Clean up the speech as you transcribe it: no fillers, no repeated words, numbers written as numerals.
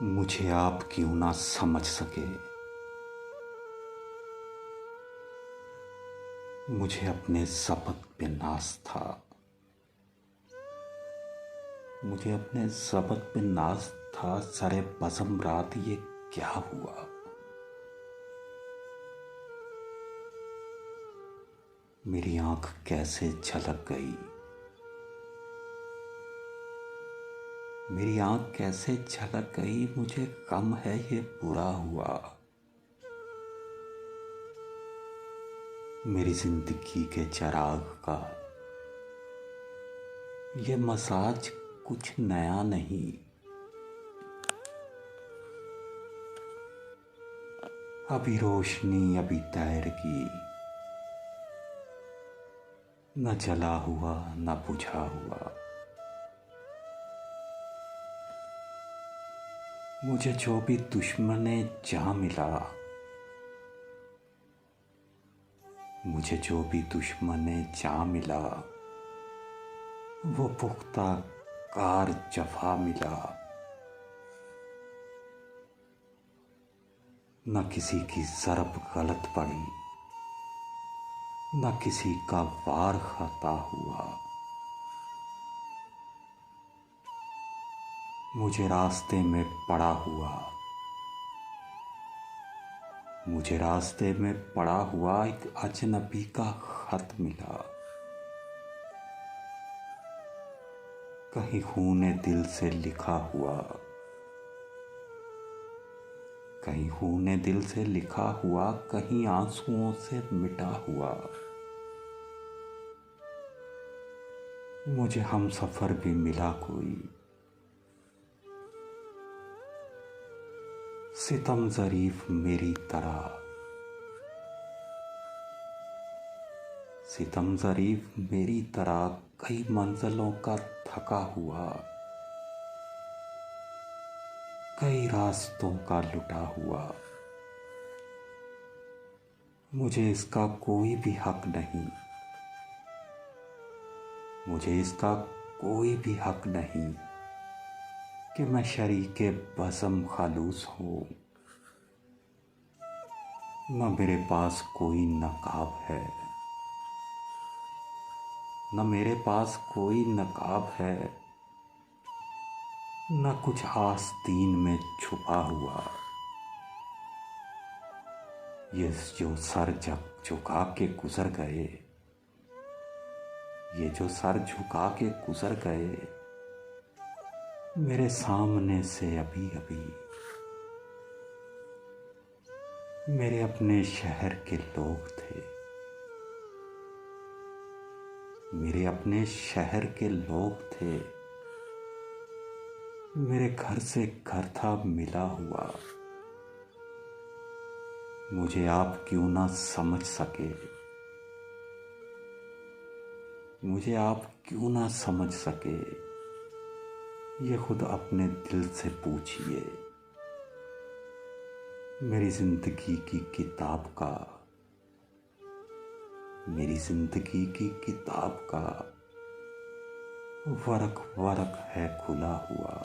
मुझे आप क्यों ना समझ सके। मुझे अपने शपथ पे नाज था। मुझे अपने शपथ पे नाज था। सरे बज़म रात ये क्या हुआ। मेरी आंख कैसे झलक गई। मेरी आंख कैसे झलक गई। मुझे गम है ये बुरा हुआ। मेरी जिंदगी के चिराग का ये मसाज कुछ नया नहीं। अभी रोशनी अभी तैर की, न जला हुआ न बुझा हुआ। मुझे जो भी दुश्मने जा मिला, मुझे जो भी दुश्मने जा मिला, वो पुख्ता कार जफा मिला। न किसी की ज़रब गलत पड़ी, न किसी का वार खता हुआ। मुझे रास्ते में पड़ा हुआ, मुझे रास्ते में पड़ा हुआ एक अजनबी का खत मिला। कहीं खूने दिल से लिखा हुआ, कहीं खूने दिल से लिखा हुआ, कहीं आंसुओं से मिटा हुआ। मुझे हमसफर भी मिला कोई, सितम ज़रीफ मेरी तरह, सितम ज़रीफ मेरी तरह कई मंजिलों का थका हुआ, कई रास्तों का लुटा हुआ। मुझे इसका कोई भी हक नहीं, मुझे इसका कोई भी हक नहीं कि मैं शरीके बज़म खालूस हूँ। न मेरे पास कोई नकाब है, न मेरे पास कोई नकाब है, न कुछ आस्तीन में छुपा हुआ। ये जो सर झुका के गुजर गए, ये जो सर झुका के गुजर गए मेरे सामने से अभी अभी, मेरे अपने शहर के लोग थे, मेरे अपने शहर के लोग थे। मेरे घर से घर था मिला हुआ। मुझे आप क्यों ना समझ सके, मुझे आप क्यों ना समझ सके, ये खुद अपने दिल से पूछिए। मेरी जिंदगी की किताब का, मेरी जिंदगी की किताब का वरक वरक है खुला हुआ।